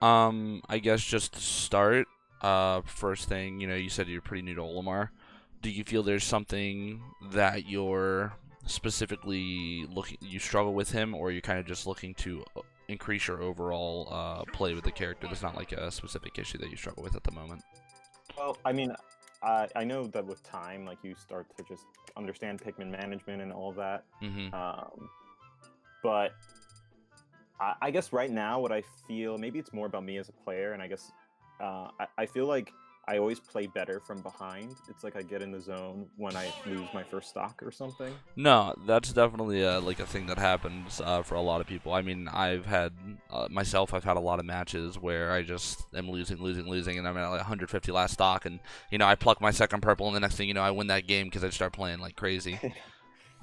I guess just to start, first thing, you said you're pretty new to Olimar. Do you feel there's something that you're specifically you struggle with him, or you're kind of just looking to increase your overall play with the character? There's not like a specific issue that you struggle with at the moment. Well, I mean, I know that with time, like you start to just understand Pikmin management and all of that. Mm-hmm. But I guess right now, what I feel, maybe it's more about me as a player, and I guess I feel like I always play better from behind. It's like I get in the zone when I lose my first stock or something. No, that's definitely like a thing that happens for a lot of people. I mean, I've had myself. I've had a lot of matches where I just am losing, and I'm at like 150 last stock, and I pluck my second purple, and the next thing you know, I win that game because I start playing like crazy.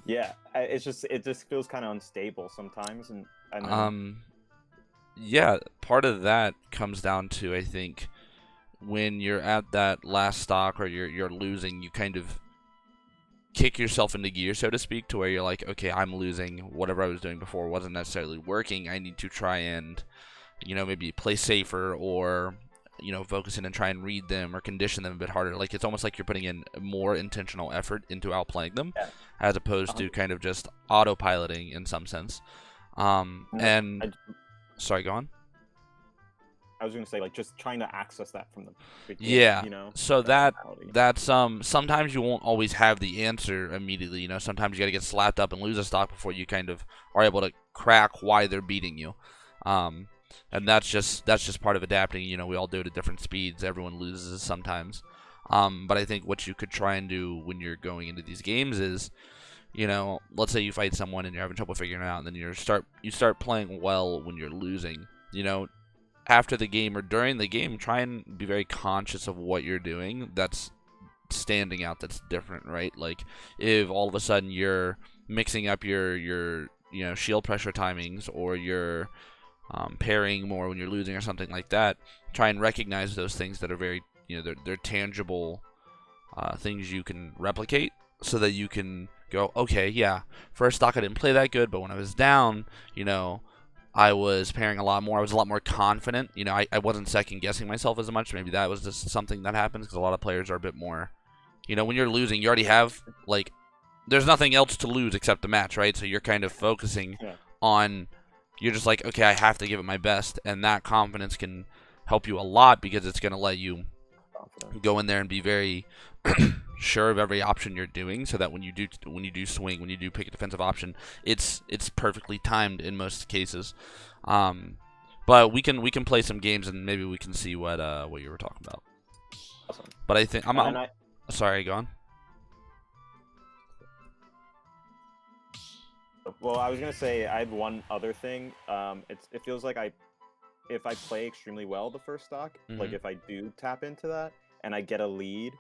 Yeah, it just feels kind of unstable sometimes, and Yeah, part of that comes down to, I think, when you're at that last stock or you're losing, you kind of kick yourself into gear, so to speak, to where you're like, okay, I'm losing. Whatever I was doing before wasn't necessarily working. I need to try and, maybe play safer, or, focus in and try and read them or condition them a bit harder. Like, it's almost like you're putting in more intentional effort into outplaying them, yeah. as opposed to kind of just autopiloting in some sense. And sorry, go on. I was gonna say, like, just trying to access that from the beginning. Yeah. So that that's sometimes you won't always have the answer immediately. Sometimes you gotta get slapped up and lose a stock before you kind of are able to crack why they're beating you. And that's just part of adapting. We all do it at different speeds. Everyone loses sometimes. But I think what you could try and do when you're going into these games is, let's say you fight someone and you're having trouble figuring it out, and then you start playing well when you're losing. After the game or during the game, try and be very conscious of what you're doing that's standing out, that's different, right? Like, if all of a sudden you're mixing up your shield pressure timings, or you're parrying more when you're losing or something like that, try and recognize those things that are very, they're tangible things you can replicate, so that you can go, okay, yeah, first stock I didn't play that good, but when I was down, I was pairing a lot more. I was a lot more confident. I wasn't second guessing myself as much. Maybe that was just something that happens because a lot of players are a bit more, when you're losing, you already have, like, there's nothing else to lose except the match, right? So you're kind of focusing on, you're just like, okay, I have to give it my best. And that confidence can help you a lot, because it's going to let you go in there and be very sure of every option you're doing, so that when you do swing, when you do pick a defensive option, it's perfectly timed in most cases. But we can play some games, and maybe we can see what you were talking about. Awesome. But I think sorry, go on. Well, I was gonna say I have one other thing. It feels like if I play extremely well the first stock, like if I do tap into that and I get a lead,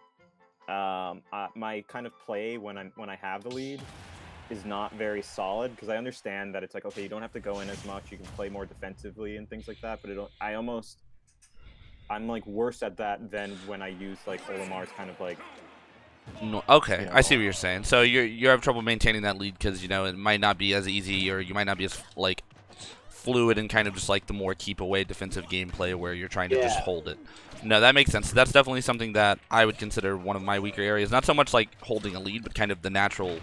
my kind of play when I have the lead is not very solid, because I understand that it's like, okay, you don't have to go in as much, you can play more defensively and things like that, but I'm like worse at that than when I use like Olimar's kind of like. No, okay, I see what you're saying. So you have trouble maintaining that lead because it might not be as easy, or you might not be as like fluid and kind of just like the more keep away defensive gameplay where you're trying to just hold it. No, that makes sense. That's definitely something that I would consider one of my weaker areas. Not so much like holding a lead, but kind of the natural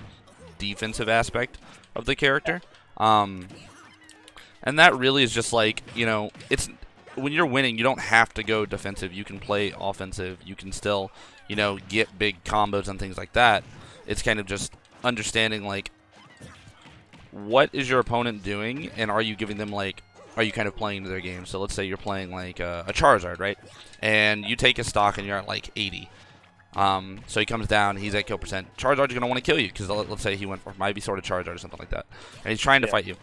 defensive aspect of the character. And that really is just like, it's when you're winning, you don't have to go defensive. You can play offensive. You can still, get big combos and things like that. It's kind of just understanding, like, what is your opponent doing, and are you giving them, like, are you kind of playing into their game? So let's say you're playing like a Charizard, right? And you take a stock and you're at like 80. So he comes down, he's at kill percent. Charizard's going to want to kill you because let's say he went for maybe sort of Charizard or something like that. And he's trying to fight you.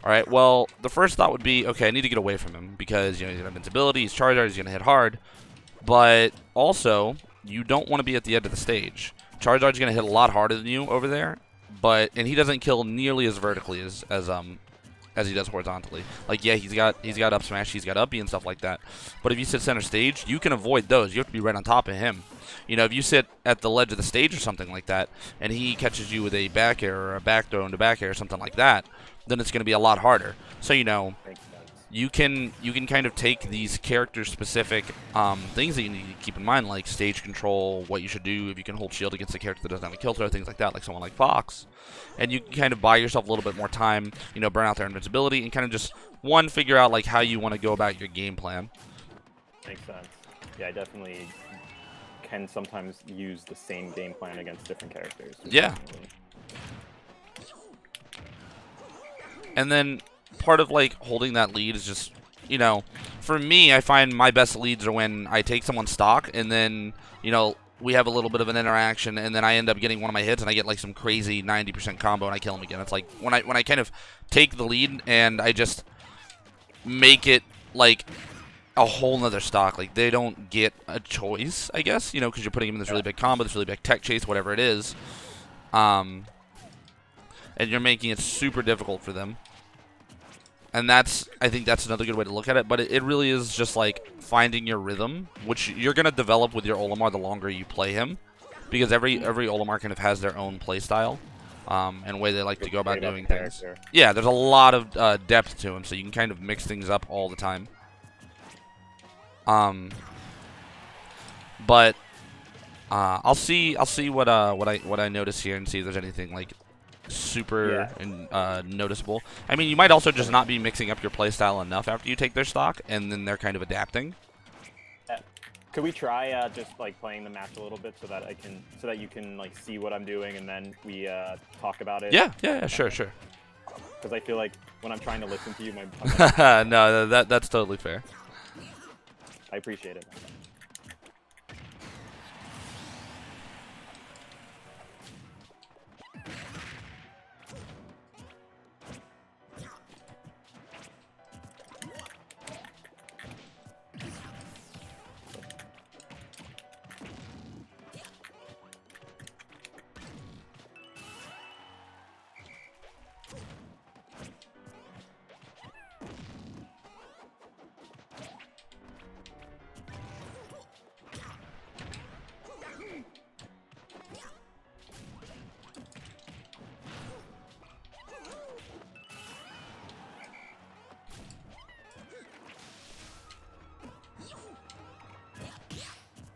All right, well, the first thought would be, okay, I need to get away from him because, he's got invincibility, he's Charizard, he's going to hit hard. But also, you don't want to be at the edge of the stage. Charizard's going to hit a lot harder than you over there, and he doesn't kill nearly as vertically as he does horizontally. Like, yeah, he's got up smash, he's got up B and stuff like that. But if you sit center stage, you can avoid those. You have to be right on top of him. If you sit at the ledge of the stage or something like that, and he catches you with a back air or a back throw into back air or something like that, then it's going to be a lot harder. So, you you can kind of take these character specific things that you need to keep in mind, like stage control, what you should do if you can hold shield against a character that doesn't have a kill throw, things like that, like someone like Fox, and you can kind of buy yourself a little bit more time, burn out their invincibility, and kind of just figure out like how you want to go about your game plan. Makes sense. Yeah, I definitely can sometimes use the same game plan against different characters. Yeah. And then part of like holding that lead is just, for me, I find my best leads are when I take someone's stock and then, we have a little bit of an interaction and then I end up getting one of my hits and I get like some crazy 90% combo and I kill him again. It's like when I kind of take the lead and I just make it like a whole nother stock. Like they don't get a choice, I guess, because you're putting them in this really big combo, this really big tech chase, whatever it is. And you're making it super difficult for them. And I think that's another good way to look at it. But it really is just like finding your rhythm, which you're going to develop with your Olimar the longer you play him. Because every Olimar kind of has their own play style and way they like to go about doing things. Yeah, there's a lot of depth to him, so you can kind of mix things up all the time. But I'll see what I notice here and see if there's anything like super noticeable. I mean, you might also just not be mixing up your playstyle enough after you take their stock, and then they're kind of adapting. Could we try just like playing the match a little bit so that you can like see what I'm doing and then we talk about it? Yeah, sure. Because I feel like when I'm trying to listen to you, no, that's totally fair. I appreciate it.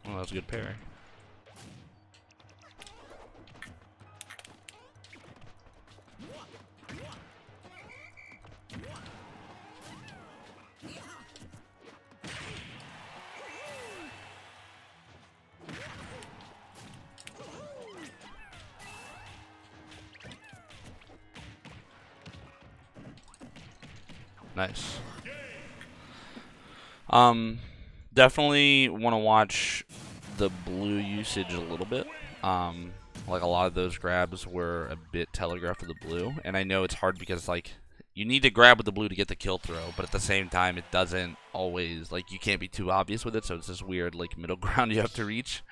Oh, that was a good parry. Nice. Definitely want to watch the blue usage a little bit. Like a lot of those grabs were a bit telegraphed with the blue, and I know it's hard because like you need to grab with the blue to get the kill throw, but at the same time it doesn't always, like, you can't be too obvious with it, so it's this weird like middle ground you have to reach.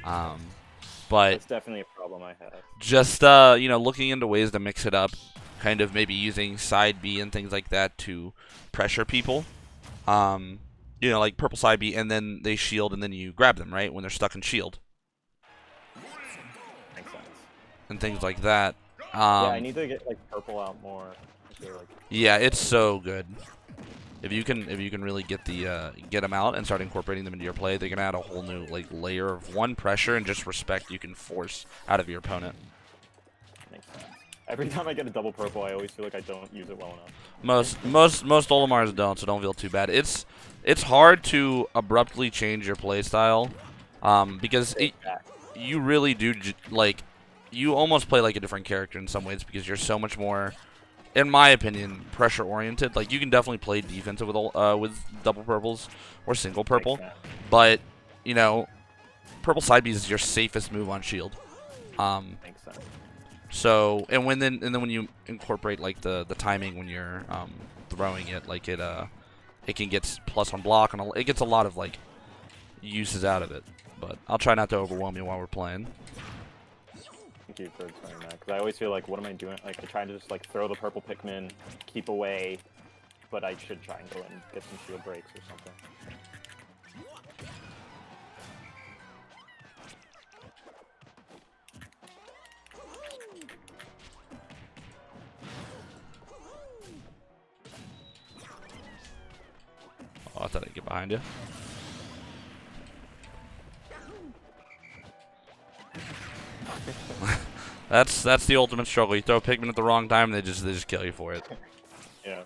But it's definitely a problem I have. Just looking into ways to mix it up, kind of maybe using side B and things like that to pressure people. Like purple side B, and then they shield, and then you grab them, right, when they're stuck in shield. Makes sense. And things like that. Yeah, I need to get like purple out more. I feel like. Yeah, it's so good. If you can really get them out and start incorporating them into your play, they can add a whole new like layer of pressure and just respect you can force out of your opponent. Makes sense. Every time I get a double purple, I always feel like I don't use it well enough. Most Olimars don't, so don't feel too bad. It's hard to abruptly change your playstyle, because you really do you almost play like a different character in some ways because you're so much more, in my opinion, pressure oriented. Like you can definitely play defensive with double purples or single purple, but purple side B is your safest move on shield. Makes sense. So and then when you incorporate like the timing when you're throwing it, like it can get plus on block and it gets a lot of like uses out of it. But I'll try not to overwhelm you while we're playing. Thank you for explaining that, because I always feel like, what am I doing? Like, I try to just like throw the purple Pikmin, keep away, but I should try and go and get some shield breaks or something. Behind you. That's the ultimate struggle. You throw a Pikmin at the wrong time, they just kill you for it. Yeah.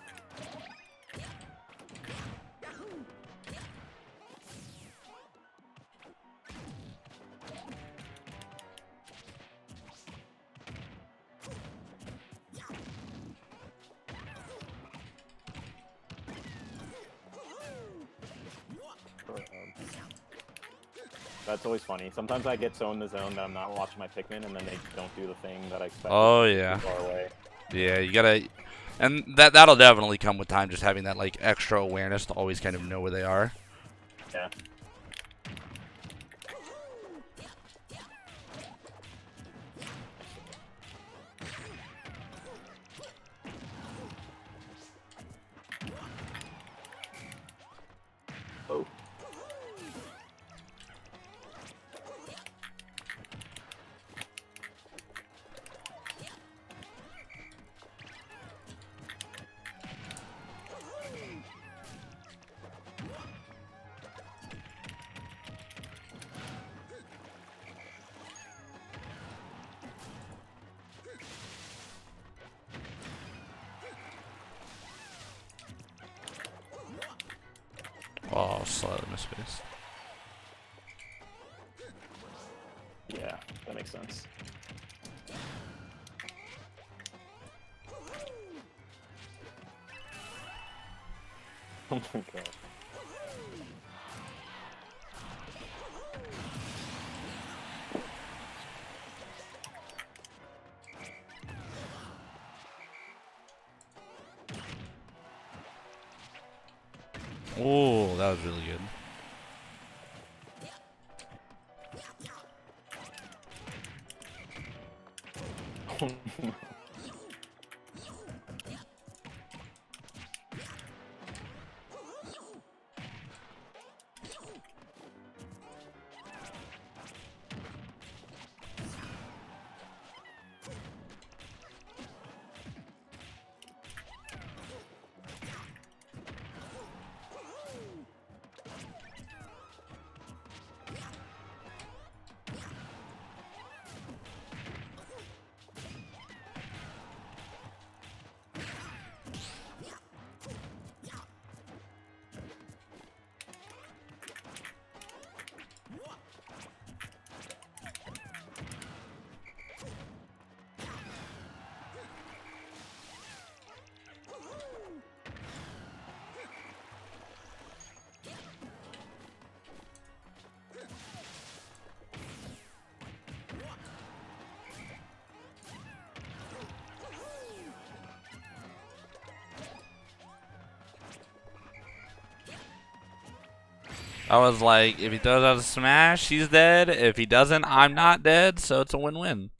That's always funny. Sometimes I get so in the zone that I'm not watching my Pikmin, and then they don't do the thing that I expect. Oh yeah. Far away. Yeah, you gotta, and that'll definitely come with time. Just having that like extra awareness to always kind of know where they are. Yeah. Oh. Oh, slightly misspaced. Yeah, that makes sense. Oh my god. Oh, that was really good. I was like, if he throws out a smash, he's dead. If he doesn't, I'm not dead. So it's a win-win.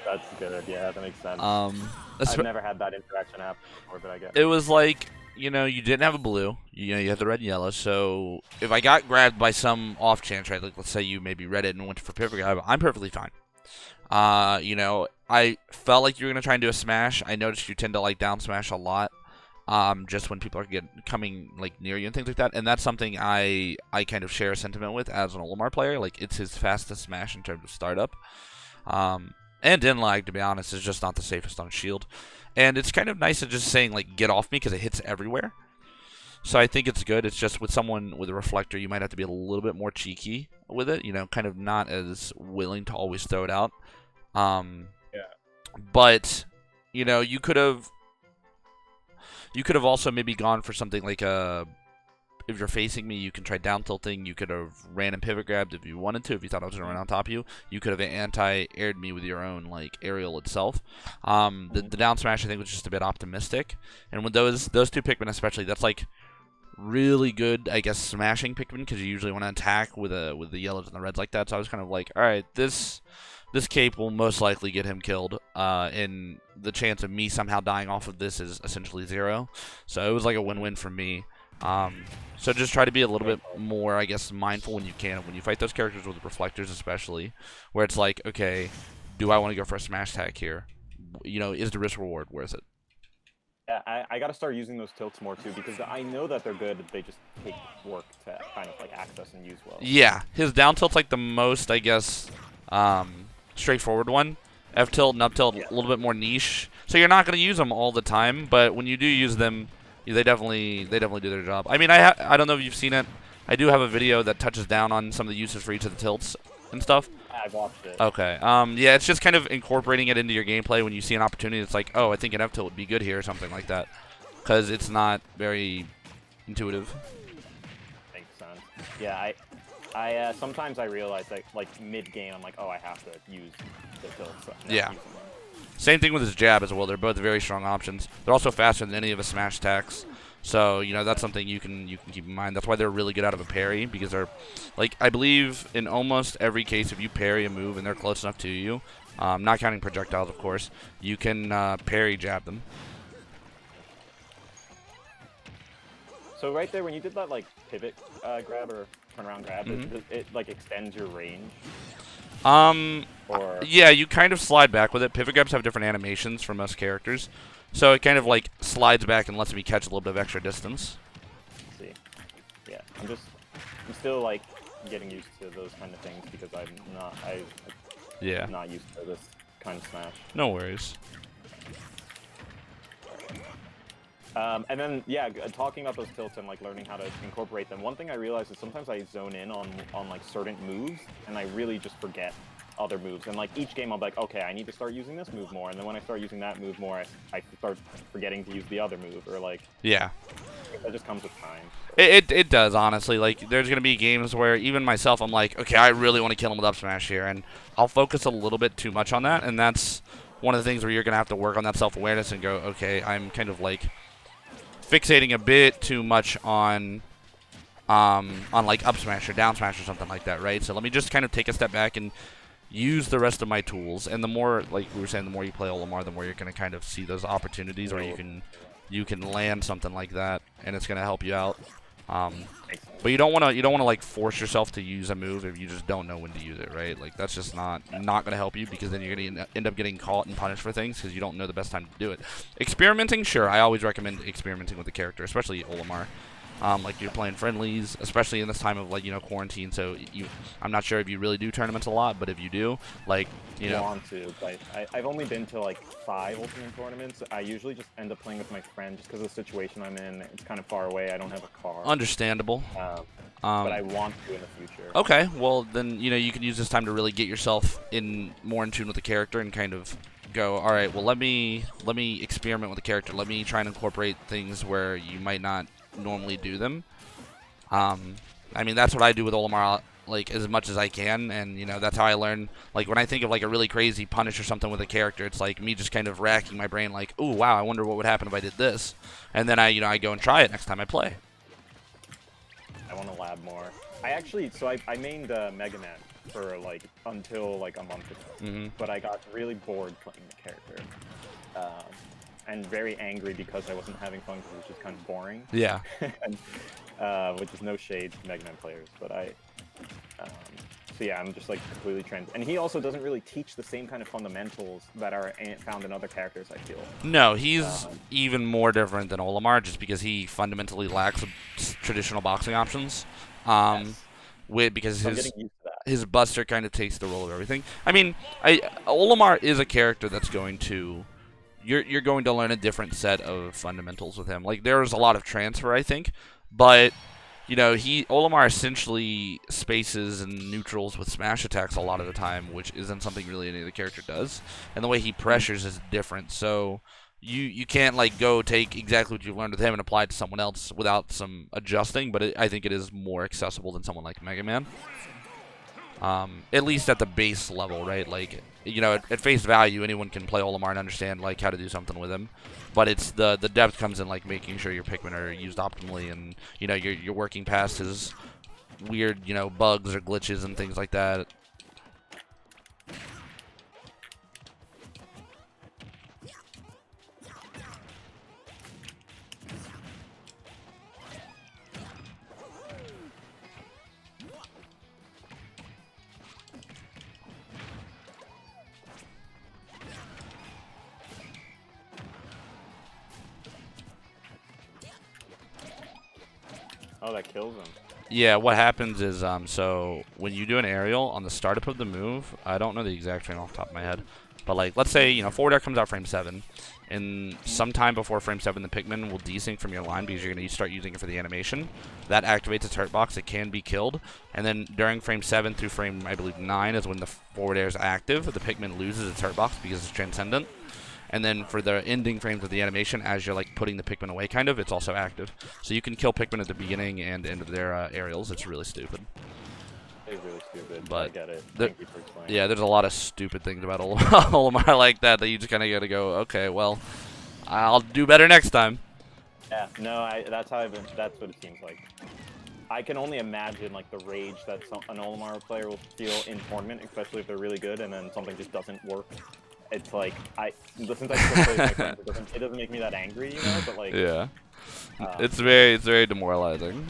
That's good. Yeah, that makes sense. I've never had that interaction happen before, but I get it. Was like, you didn't have a blue. You had the red and yellow. So if I got grabbed by some off chance, right? Like let's say you maybe read it and went for perfect grab, I'm perfectly fine. I felt like you were gonna try and do a smash. I noticed you tend to like down smash a lot. Just when people are coming like near you and things like that, and that's something I kind of share a sentiment with as an Olimar player. Like it's his fastest smash in terms of startup, and in lag, to be honest, is just not the safest on shield, and it's kind of nice of just saying like get off me because it hits everywhere. So I think it's good. It's just with someone with a reflector, you might have to be a little bit more cheeky with it. Kind of not as willing to always throw it out. Yeah. But you could have. You could have also maybe gone for something like if you're facing me, you can try down tilting. You could have ran and pivot grabbed if you wanted to. If you thought I was going to run on top of you, you could have anti-aired me with your own like aerial itself. The down smash I think was just a bit optimistic. And with those two Pikmin especially, that's like really good, I guess, smashing Pikmin because you usually want to attack with the yellows and the reds like that. So I was kind of like, all right, this cape will most likely get him killed, and the chance of me somehow dying off of this is essentially 0. So it was like a win-win for me. So just try to be a little bit more, I guess, mindful when you can. When you fight those characters with reflectors especially, where it's like, okay, do I want to go for a smash tag here? Is the risk-reward worth it? Yeah, I got to start using those tilts more too because I know that they're good. They just take work to kind of like access and use well. Yeah, his down tilt's like the most, I guess, straightforward one. F tilt and up tilt Yeah. a little bit more niche. So you're not gonna use them all the time, but when you do use them, they definitely do their job. I mean, I don't know if you've seen it. I do have a video that touches down on some of the uses for each of the tilts and stuff. I've watched it. Okay. Yeah, it's just kind of incorporating it into your gameplay when you see an opportunity. It's like, oh, I think an F tilt would be good here or something like that, because it's not very intuitive. Makes sense. Yeah, I sometimes I realize that like mid game I'm like, oh, I have to use the tilts. So I'm not Yeah. using them. Same thing with his jab as well. They're both very strong options. They're also faster than any of his smash attacks. So, that's something you can keep in mind. That's why they're really good out of a parry, because they're, like, I believe in almost every case, if you parry a move and they're close enough to you, not counting projectiles, of course, you can parry jab them. So right there, when you did that like pivot grab or turnaround grab, it like extends your range. Or Yeah, you kind of slide back with it. Pivot grabs have different animations for most characters, so it kind of like slides back and lets me catch a little bit of extra distance. let's see, yeah, I'm still like getting used to those kind of things because I'm Yeah. not used to this kind of smash. No worries. And then, yeah, talking about those tilts and like learning how to incorporate them. One thing I realized is sometimes I zone in on like certain moves, and I really just forget other moves. And like each game, I'm like, okay, I need to start using this move more. And then when I start using that move more, I start forgetting to use the other move, or like Yeah. that just comes with time. It does, honestly. Like, there's going to be games where even myself, I'm like, okay, I really want to kill him with up smash here, and I'll focus a little bit too much on that, and that's one of the things where you're going to have to work on that self-awareness and go, okay, I'm kind of like fixating a bit too much on like up smash or down smash or something like that, right? So let me just kind of take a step back and use the rest of my tools. And the more, like we were saying, the more you play Olimar, the more you're going to kind of see those opportunities where you can land something like that, and it's going to help you out. But you don't want to like force yourself to use a move if you just don't know when to use it, right? Like that's just not going to help you, because then you're going to end up getting caught and punished for things because you don't know the best time to do it. Experimenting, sure, I always recommend experimenting with the character, especially Olimar. Like you're playing friendlies, especially in this time of like quarantine. So I'm not sure if you really do tournaments a lot, but if you do, like I want to, but I've only been to like 5 Ultimate tournaments. I usually just end up playing with my friend just because of the situation I'm in. It's kind of far away. I don't have a car. Understandable. But I want to in the future. Okay, well then you can use this time to really get yourself more in tune with the character and kind of go, all right, well let me experiment with the character. Let me try and incorporate things where you might not normally do them. I mean, that's what I do with Olimar, like as much as I can, and that's how I learn. Like when I think of like a really crazy punish or something with a character, it's like me just kind of racking my brain, like, oh wow, I wonder what would happen if I did this, and then I go and try it next time I play. I want to lab more. I mained Mega Man for like until like a month ago, but I got really bored playing the character. And very angry because I wasn't having fun because it was just kind of boring. Yeah. And, which is no shade to Mega Man players, but so yeah, I'm just like completely trans. And he also doesn't really teach the same kind of fundamentals that are found in other characters, I feel. No, he's even more different than Olimar just because he fundamentally lacks traditional boxing options. Yes. Because I'm getting used to that. his Buster kind of takes the role of everything. I mean, Olimar is a character that's going to you're going to learn a different set of fundamentals with him. Like there's a lot of transfer, I think, but Olimar essentially spaces and neutrals with smash attacks a lot of the time, which isn't something really any other character does. And the way he pressures is different, so you can't like go take exactly what you've learned with him and apply it to someone else without some adjusting. But I think it is more accessible than someone like Mega Man. At least at the base level, right? Like, at face value, anyone can play Olimar and understand like how to do something with him. But it's the depth comes in like making sure your Pikmin are used optimally, and you're working past his weird bugs or glitches and things like that. Oh, that kills him. Yeah, what happens is, so when you do an aerial on the startup of the move, I don't know the exact frame off the top of my head, but like, let's say, you know, forward air comes out frame 7, and sometime before frame 7, the Pikmin will desync from your line because you're going to start using it for the animation. That activates its hurt box. It can be killed, and then during frame 7 through frame, I believe, 9 is when the forward air is active. The Pikmin loses its hurt box because it's transcendent. And then for the ending frames of the animation, as you're like putting the Pikmin away, kind of, it's also active. So you can kill Pikmin at the beginning and end of their aerials. It's really stupid. It's really stupid. But I get it. Thank you for explaining. Yeah, there's a lot of stupid things about Olimar like that you just kind of got to go, okay, well, I'll do better next time. Yeah, no, that's how I've been. That's what it seems like. I can only imagine like the rage that an Olimar player will feel in tournament, especially if they're really good, and then something just doesn't work. It's like since I still play with my friends, it doesn't make me that angry, you know. But like, yeah, it's very demoralizing.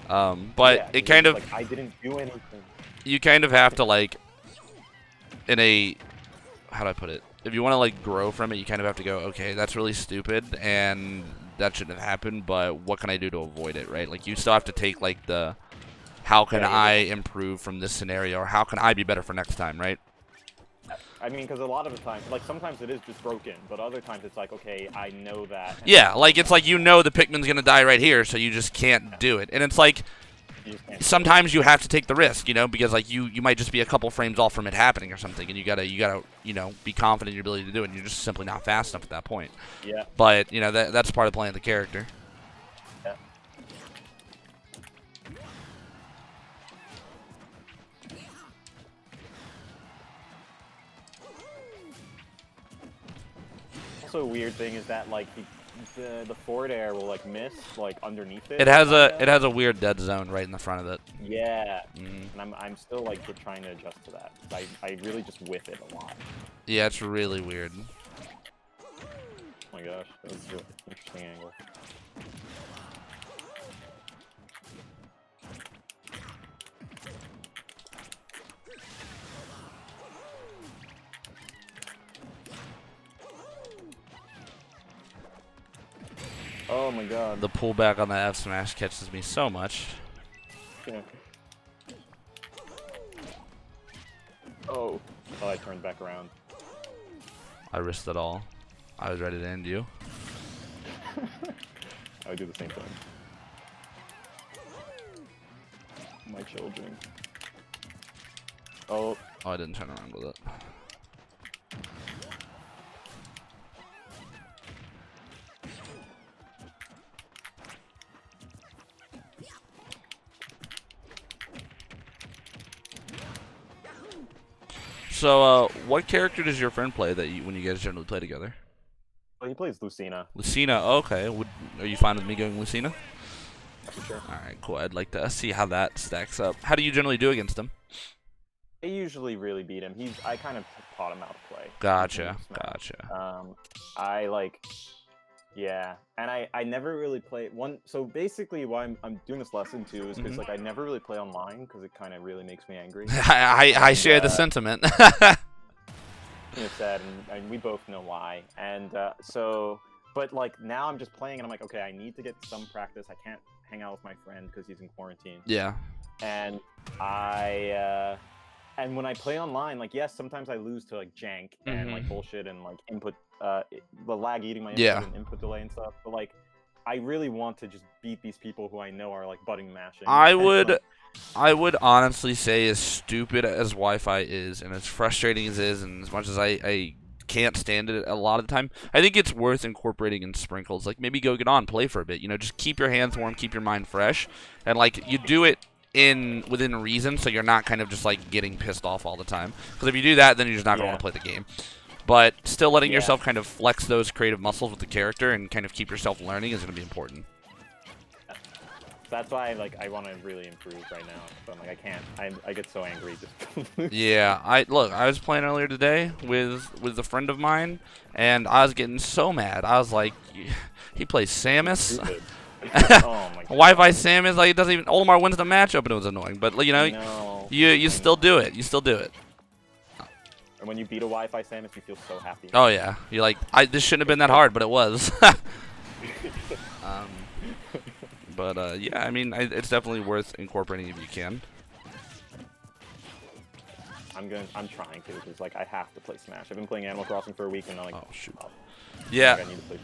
But yeah, it kind of like I didn't do anything. You kind of have to like, how do I put it? If you want to like grow from it, you kind of have to go, okay, that's really stupid, and that shouldn't have happened. But what can I do to avoid it, right? Like you still have to take like how can I improve from this scenario, or how can I be better for next time, right? I mean, because a lot of the time, like sometimes it is just broken, but other times it's like, okay, I know that. Yeah, like it's like you know the Pikmin's gonna die right here, so you just can't do it. And it's like sometimes you have to take the risk, you know, because like you might just be a couple frames off from it happening or something, and you gotta you know be confident in your ability to do it. And you're just simply not fast enough at that point. Yeah. But you know that's part of playing the character. Yeah. Also, a weird thing is that like the forward air will like miss like underneath it. It has a weird dead zone right in the front of it. Yeah. And I'm still like trying to adjust to that. I really just whiff it a lot. Yeah, it's really weird. Oh my gosh, that was an interesting angle. Oh my god. The pullback on the F smash catches me so much. Yeah. Oh, I turned back around. I risked it all. I was ready to end you. I would do the same thing. My children. Oh. Oh, I didn't turn around with it. So, what character does your friend play when you guys generally play together? Well, he plays Lucina. Lucina, okay. Are you fine with me going Lucina? Sure. Alright, cool. I'd like to see how that stacks up. How do you generally do against him? I usually really beat him. I kind of taught him how to play. Gotcha. Yeah, and I never really play so basically why I'm doing this lesson too is because like I never really play online because it kind of really makes me angry. I share the sentiment. It's sad, and we both know why. And but like now I'm just playing and I'm like, okay, I need to get some practice. I can't hang out with my friend because he's in quarantine. Yeah. And and when I play online, like yes, sometimes I lose to like jank and like bullshit and like input the lag eating my input and input delay and stuff. But like I really want to just beat these people who I know are like button mashing. I would honestly say, as stupid as Wi-Fi is and as frustrating as it is, and as much as I can't stand it a lot of the time, I think it's worth incorporating in sprinkles. Like maybe go get on, play for a bit, you know, just keep your hands warm, keep your mind fresh, and like you do it within reason, so you're not kind of just like getting pissed off all the time. Because if you do that, then you're just not going to want to play the game. But still letting yourself kind of flex those creative muscles with the character and kind of keep yourself learning is going to be important. That's why I want to really improve right now. But I'm like, I can't. I get so angry just. Yeah, I was playing earlier today with a friend of mine, and I was getting so mad. I was like, he plays Samus. Oh my God. Wi-Fi Samus, like it doesn't even. Olimar wins the matchup, and it was annoying. But you know, you still do it. You still do it. And when you beat a Wi-Fi Samus, you feel so happy. Oh yeah, you're like, this shouldn't have been that hard, but it was. But yeah, I mean, it's definitely worth incorporating if you can. I'm trying to, because like I have to play Smash. I've been playing Animal Crossing for a week, and I'm like, Oh shoot. oh, Yeah, I need to play.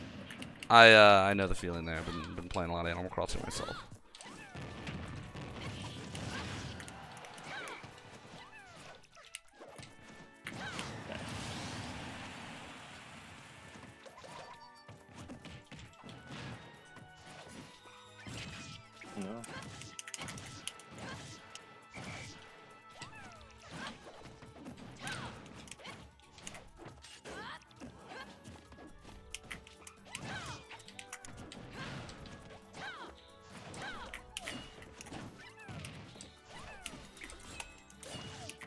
I know the feeling there. I've been playing a lot of Animal Crossing myself. No.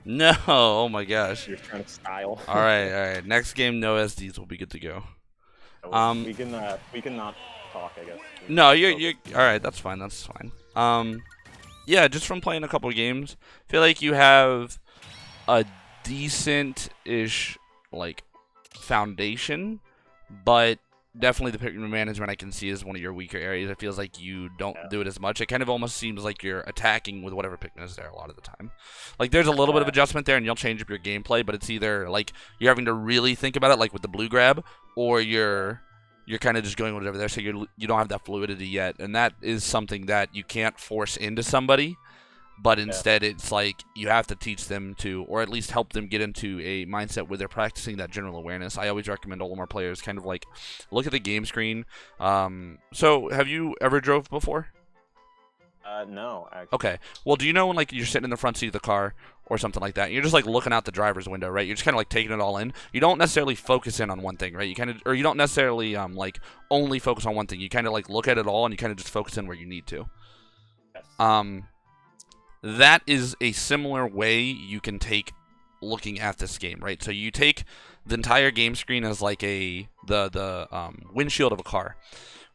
No, oh my gosh. You're trying to style. All right. Next game, no SDs. We'll be good to go. We can not talk, I guess. No, you're all right. That's fine. That's fine. Yeah, just from playing a couple of games, I feel like you have a decent-ish like foundation, but definitely the Pikmin management I can see is one of your weaker areas. It feels like you don't do it as much. It kind of almost seems like you're attacking with whatever Pikmin is there a lot of the time. Like there's a little bit of adjustment there, and you'll change up your gameplay, but it's either like you're having to really think about it, like with the blue grab, or you're kind of just going with whatever there, so you don't have that fluidity yet, and that is something that you can't force into somebody. But instead, it's like you have to teach them to, or at least help them get into a mindset where they're practicing that general awareness. I always recommend Olimar players kind of like look at the game screen. So have you ever drove before? No, actually. Okay. Well, do you know when like you're sitting in the front seat of the car or something like that, and you're just like looking out the driver's window, right? You're just kind of like taking it all in. You don't necessarily focus in on one thing, right? You kind of, or you don't necessarily like only focus on one thing. You kind of like look at it all, and you kind of just focus in where you need to. Yes. That is a similar way you can take looking at this game, right? So you take the entire game screen as like the windshield of a car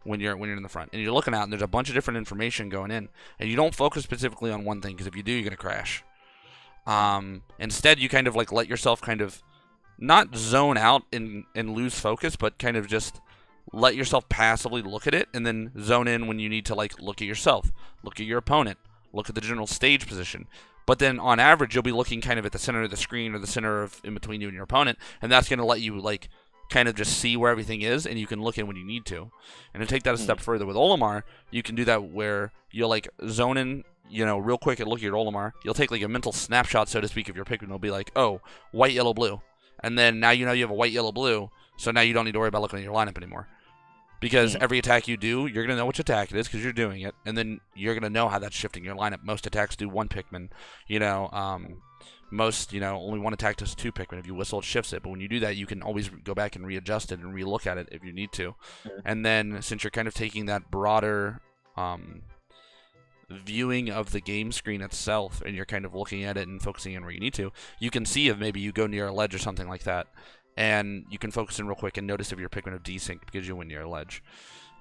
when you're in the front, and you're looking out, and there's a bunch of different information going in, and you don't focus specifically on one thing, because if you do, you're gonna crash. Instead, you kind of like let yourself kind of not zone out and lose focus, but kind of just let yourself passively look at it, and then zone in when you need to like look at yourself, look at your opponent, look at the general stage position. But then on average, you'll be looking kind of at the center of the screen, or the center of in between you and your opponent, and that's going to let you like kind of just see where everything is, and you can look in when you need to. And to take that a step further with Olimar, you can do that where you'll like zone in, real quick and look at your Olimar. You'll take like a mental snapshot, so to speak, of your Pikmin. It'll be like, oh, white, yellow, blue. And then now you have a white, yellow, blue, so now you don't need to worry about looking at your lineup anymore. Because every attack you do, you're going to know which attack it is because you're doing it, and then you're going to know how that's shifting your lineup. Most attacks do one Pikmin, most, only one attack does two Pikmin. If you whistle, it shifts it, but when you do that, you can always go back and readjust it and relook at it if you need to. And then, since you're kind of taking that broader viewing of the game screen itself, and you're kind of looking at it and focusing in where you need to, you can see if maybe you go near a ledge or something like that. And you can focus in real quick and notice if your Pikmin have desynced because you went near a ledge.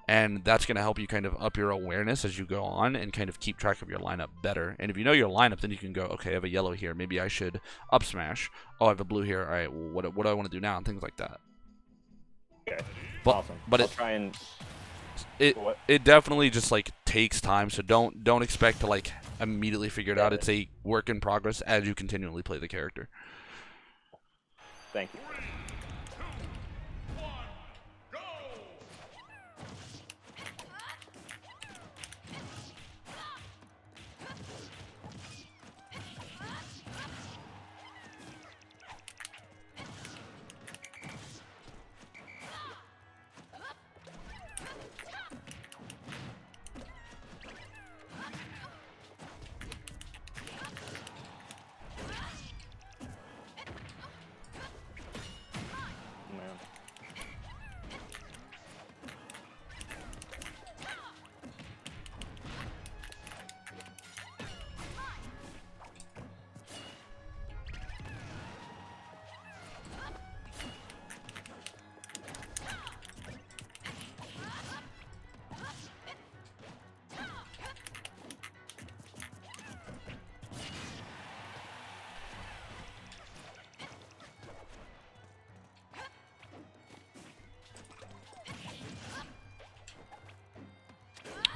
And that's going to help you kind of up your awareness as you go on and kind of keep track of your lineup better. And if you know your lineup, then you can go, okay, I have a yellow here. Maybe I should up smash. Oh, I have a blue here. All right, well, what do I want to do now? And things like that. Okay, but, awesome. But I'll try and... It definitely just, like, takes time. So don't expect to, like, immediately figure it out. It's a work in progress as you continually play the character. Thank you.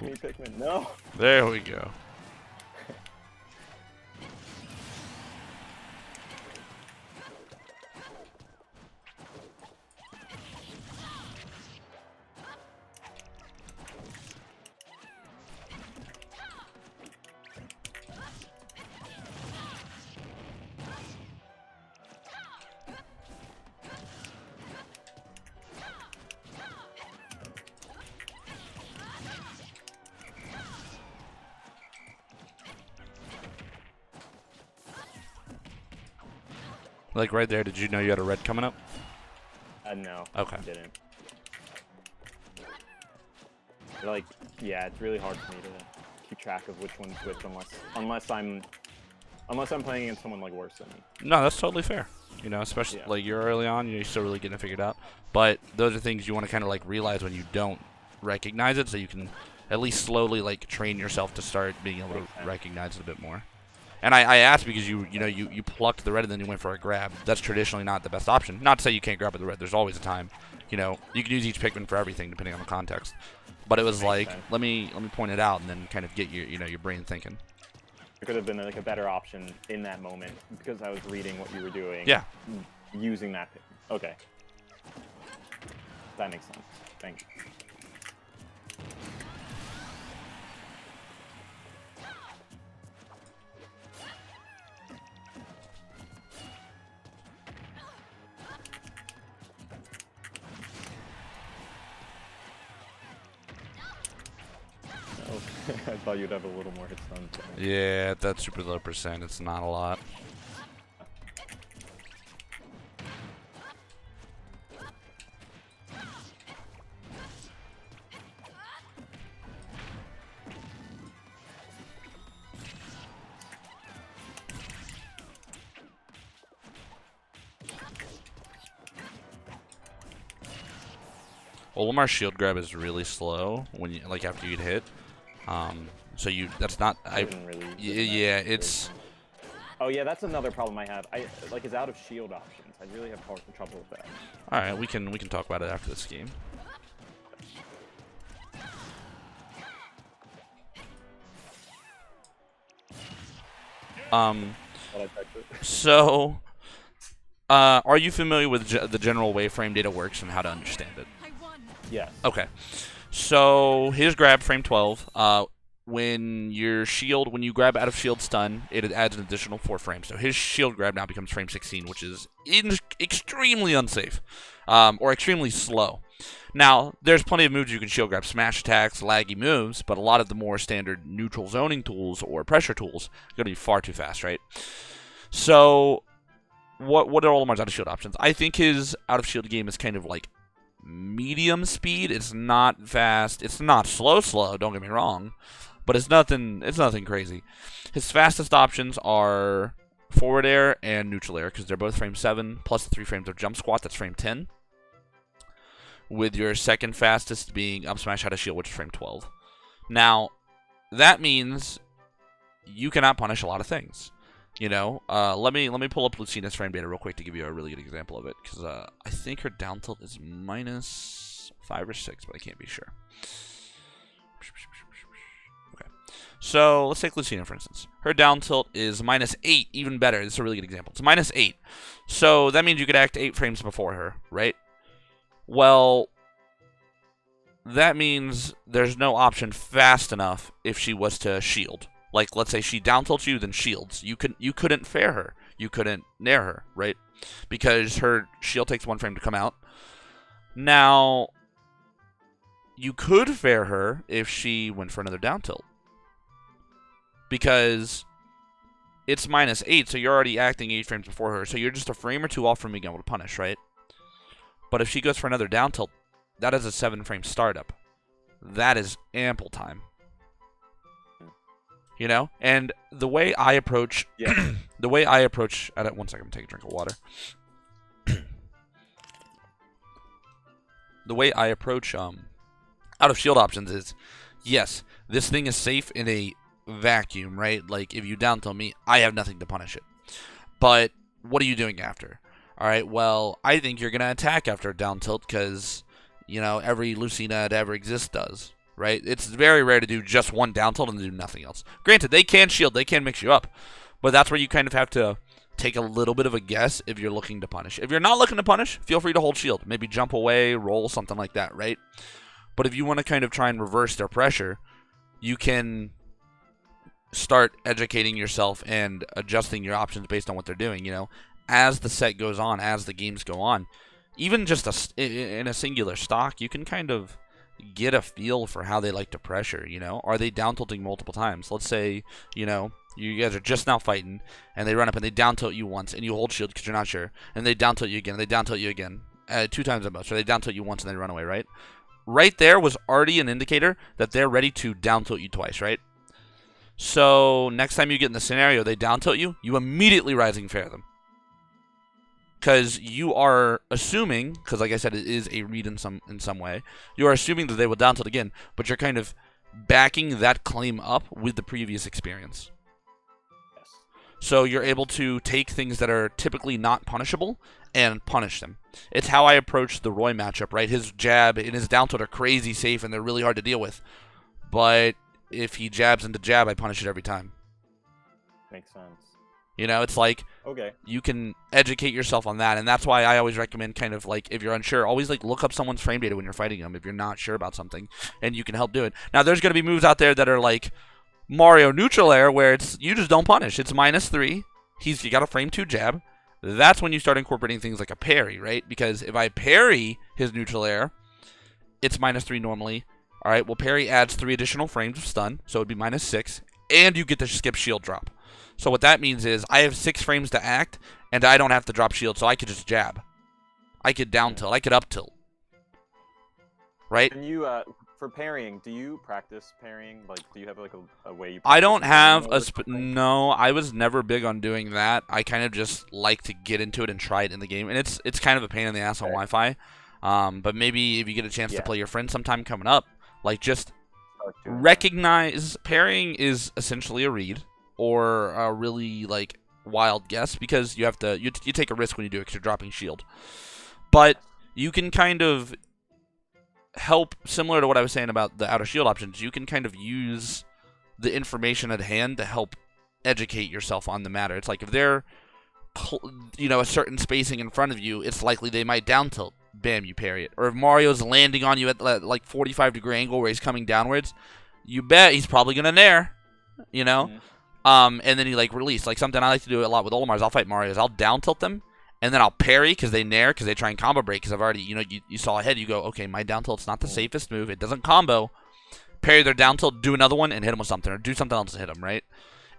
Give me Pikmin. No. There we go. Like right there, did you know you had a red coming up? No. Okay. I didn't. Like, yeah, it's really hard for me to keep track of which one's which unless I'm playing against someone like worse than me. No, that's totally fair. You know, especially like you're early on, you're still really getting it figured out. But those are things you want to kind of like realize when you don't recognize it, so you can at least slowly like train yourself to start being able to recognize it a bit more. And I asked because you plucked the red and then you went for a grab. That's traditionally not the best option. Not to say you can't grab with the red. There's always a time. You know, you can use each Pikmin for everything depending on the context. But it was like, let me point it out and then kind of get your brain thinking. It could have been like a better option in that moment because I was reading what you were doing. Yeah. Using that Pikmin. Okay. That makes sense. Thank you. I thought you'd have a little more hit stun. Yeah, that's super low percent. It's not a lot. Olimar's shield grab is really slow when you after you'd hit. So that's not yeah, it's oh yeah, that's another problem I have. I like his out of shield options. I really have trouble with that. All right, we can talk about it after this game. So are you familiar with the general way frame data works and how to understand it? Yes. Okay. So his grab frame 12. When you grab out of shield stun, it adds an additional 4 frames. So his shield grab now becomes frame 16, which is extremely unsafe, or extremely slow. Now, there's plenty of moves you can shield grab, smash attacks, laggy moves, but a lot of the more standard neutral zoning tools or pressure tools are going to be far too fast, right? So, what are Olimar's out of shield options? I think his out of shield game is kind of like medium speed. It's not fast. It's not slow, don't get me wrong. But it's nothing crazy. His fastest options are forward air and neutral air because they're both frame 7 plus the 3 frames of jump squat. That's frame 10. With your second fastest being up smash out of shield, which is frame 12. Now, that means you cannot punish a lot of things. You know, let me pull up Lucina's frame data real quick to give you a really good example of it because I think her down tilt is -5 or 6, but I can't be sure. So let's take Lucina, for instance. Her down tilt is -8, even better. This is a really good example. It's -8. So that means you could act 8 frames before her, right? Well, that means there's no option fast enough if she was to shield. Like, let's say she down tilts you, then shields. You couldn't fair her. You couldn't nair her, right? Because her shield takes 1 frame to come out. Now, you could fair her if she went for another down tilt. Because it's -8, so you're already acting 8 frames before her, so you're just a frame or 2 off from being able to punish, right? But if she goes for another down tilt, that is a 7-frame startup. That is ample time. You know? And the way I approach... Yeah. The way I approach... One second, I'm taking a drink of water. The way I approach out of shield options is, yes, this thing is safe in a vacuum, right? Like, if you down tilt me, I have nothing to punish it. But what are you doing after? All right, well, I think you're going to attack after a down tilt because, you know, every Lucina that ever exists does, right? It's very rare to do just one down tilt and do nothing else. Granted, they can shield, they can mix you up, but that's where you kind of have to take a little bit of a guess if you're looking to punish. If you're not looking to punish, feel free to hold shield. Maybe jump away, roll, something like that, right? But if you want to kind of try and reverse their pressure, you can start educating yourself and adjusting your options based on what they're doing, you know, as the set goes on, as the games go on. Even just in a singular stock, you can kind of get a feel for how they like to pressure, you know. Are they down tilting multiple times? Let's say, you know, you guys are just now fighting, and they run up and they down tilt you once, and you hold shield because you're not sure, and they down tilt you again, and they down tilt you again, 2 times at most, or they down tilt you once and then run away, right? Right there was already an indicator that they're ready to down tilt you twice, right? So next time you get in the scenario, they down tilt you, you immediately rising fair them. Because you are assuming, because like I said, it is a read in some way, you are assuming that they will down tilt again, but you're kind of backing that claim up with the previous experience. So you're able to take things that are typically not punishable and punish them. It's how I approach the Roy matchup, right? His jab and his down tilt are crazy safe and they're really hard to deal with. But if he jabs into jab, I punish it every time. Makes sense. You know, it's like, okay, you can educate yourself on that, and that's why I always recommend kind of like, if you're unsure, always like look up someone's frame data when you're fighting them if you're not sure about something, and you can help do it. Now, there's going to be moves out there that are like Mario neutral air where it's you just don't punish. It's -3. You got a frame 2 jab. That's when you start incorporating things like a parry, right? Because if I parry his neutral air, it's -3 normally. All right, well, parry adds 3 additional frames of stun, so it'd be -6, and you get the skip shield drop. So what that means is I have 6 frames to act, and I don't have to drop shield, so I could just jab. I could down tilt. I could up tilt. Right? And you, for parrying, do you practice parrying? Like, do you have like a way you? I don't have a no. I was never big on doing that. I kind of just like to get into it and try it in the game, and it's kind of a pain in the ass on Wi-Fi. But maybe if you get a chance to play your friend sometime coming up, like just recognize parrying is essentially a read. Or a really like wild guess because you have to you take a risk when you do it because you're dropping shield, but you can kind of help, similar to what I was saying about the outer shield options. You can kind of use the information at hand to help educate yourself on the matter. It's like if they're you know, a certain spacing in front of you, it's likely they might down tilt. Bam, you parry it. Or if Mario's landing on you at like 45-degree angle where he's coming downwards, you bet he's probably gonna nair. You know. And then you like release. Like something I like to do a lot with Olimars, I'll fight Mario's. I'll down tilt them, and then I'll parry because they nair, because they try and combo break. Because I've already, you know, you saw ahead. You go, okay, my down tilt's not the safest move. It doesn't combo. Parry their down tilt, do another one, and hit them with something, or do something else to hit them. Right?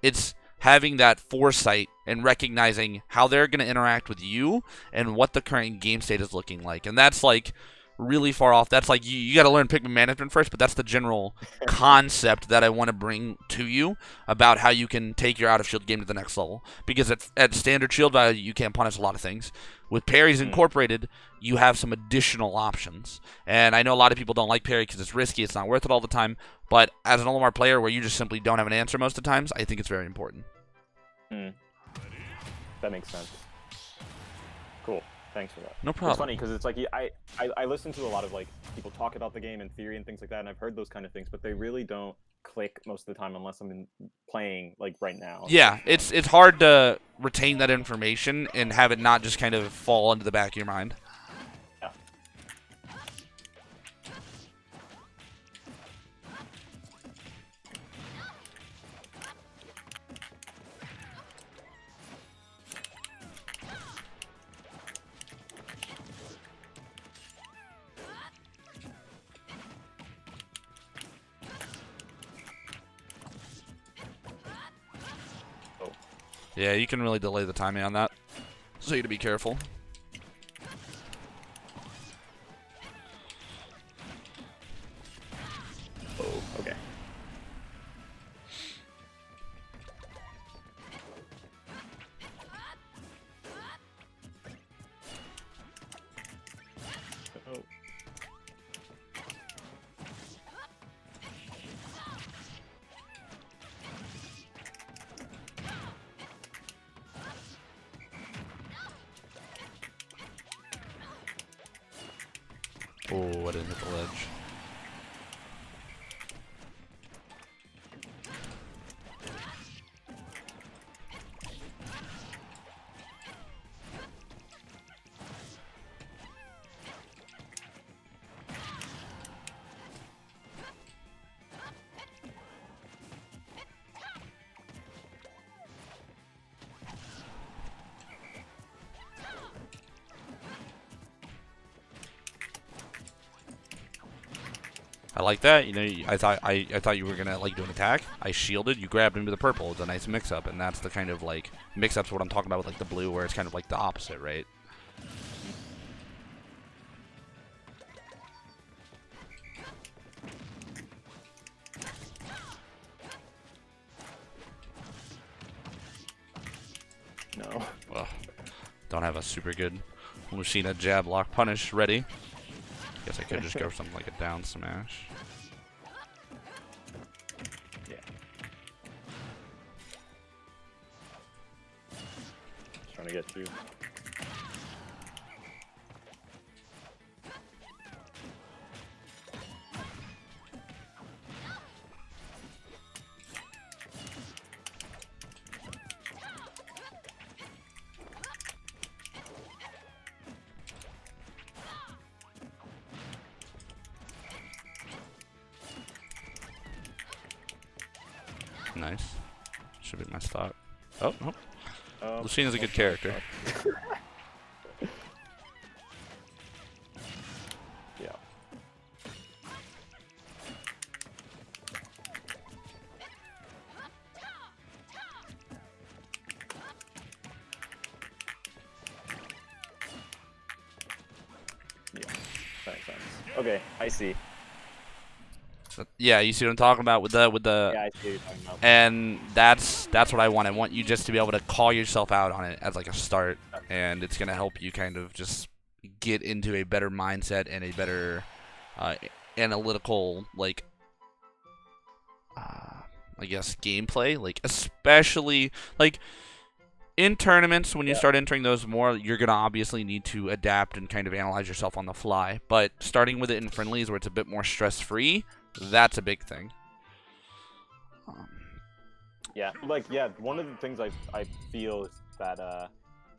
It's having that foresight and recognizing how they're going to interact with you and what the current game state is looking like. And that's like really far off. That's like you got to learn Pikmin management first, but that's the general concept that I want to bring to you about how you can take your out of shield game to the next level. Because at standard shield value, you can't punish a lot of things. With parries incorporated, you have some additional options. And I know a lot of people don't like parry because it's risky, it's not worth it all the time. But as an Olimar player where you just simply don't have an answer most of the times, I think it's very important. That makes sense. Cool. Thanks for that. No problem. It's funny because it's like I listen to a lot of like people talk about the game and theory and things like that, and I've heard those kind of things, but they really don't click most of the time unless I'm playing like right now. Yeah, it's hard to retain that information and have it not just kind of fall into the back of your mind. Yeah. Yeah, you can really delay the timing on that, so you got to be careful. Oh, okay. Oh. Oh, I didn't hit the ledge. I like that. You know, I thought you were gonna like do an attack. I shielded. You grabbed into the purple. It's a nice mix-up, and that's the kind of like mix-ups what I'm talking about with like the blue, where it's kind of like the opposite, right? No. Ugh. Don't have a super good Lucina jab lock punish ready. Guess I could just go for something like a down smash. Yeah. Just trying to get you. Nice. Should be my stock. Oh, oh. Oh, Lucina's a good character. Yeah. Yeah. That makes sense. Okay, I see. Yeah, you see what I'm talking about with the Yeah, I see what you're talking about. and that's what I want. I want you just to be able to call yourself out on it as like a start, and it's gonna help you kind of just get into a better mindset and a better analytical like I guess gameplay, like especially like in tournaments when you start entering those more, you're gonna obviously need to adapt and kind of analyze yourself on the fly. But starting with it in friendlies where it's a bit more stress-free, that's a big thing. Yeah, like one of the things I feel is that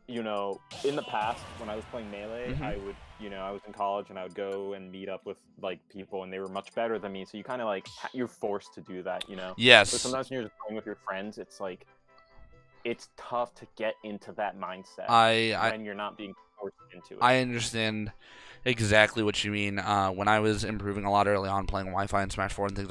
you know, in the past when I was playing Melee, I would, you know, I was in college and I would go and meet up with like people and they were much better than me, so you kind of like you're forced to do that, you know. Yes. But sometimes when you're just playing with your friends, it's like it's tough to get into that mindset when you're not being forced into it. I understand exactly what you mean. When I was improving a lot early on, playing Wi-Fi and Smash 4 and things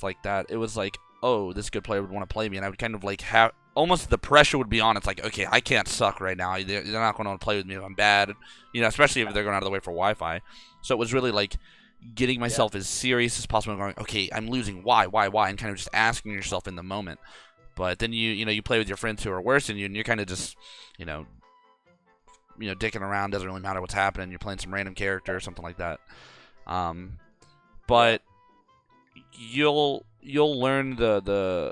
like that, it was like, oh, this good player would want to play me, and I would kind of like have almost the pressure would be on. It's like, okay, I can't suck right now. They're not going to want to play with me if I'm bad, you know, especially if they're going out of the way for Wi-Fi. So it was really like getting myself as serious as possible and going, okay, I'm losing. Why, and kind of just asking yourself in the moment. But then you know, you play with your friends who are worse than you, and you're kind of just, you know, dicking around. Doesn't really matter what's happening. You're playing some random character or something like that. But you'll learn the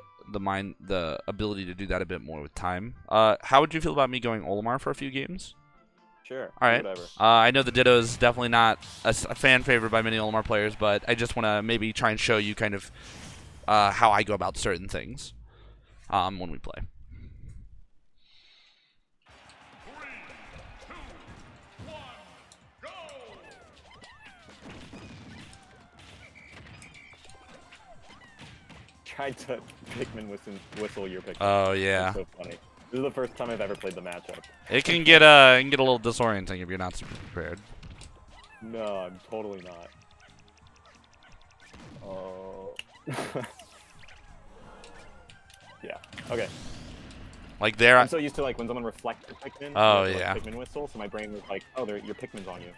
ability to do that a bit more with time. How would you feel about me going Olimar for a few games? Sure. All right. Whatever. I know the Ditto is definitely not a fan favorite by many Olimar players, but I just want to maybe try and show you kind of how I go about certain things when we play. Tried to Pikmin whistle your Pikmin. Oh yeah. It's so funny. This is the first time I've ever played the matchup. It can get a little disorienting if you're not super prepared. No, I'm totally not. Oh. Yeah. Okay. Like there. I'm so used to like when someone reflects your Pikmin. Oh like, yeah. Pikmin whistle, so my brain was like, oh, your Pikmin's on you.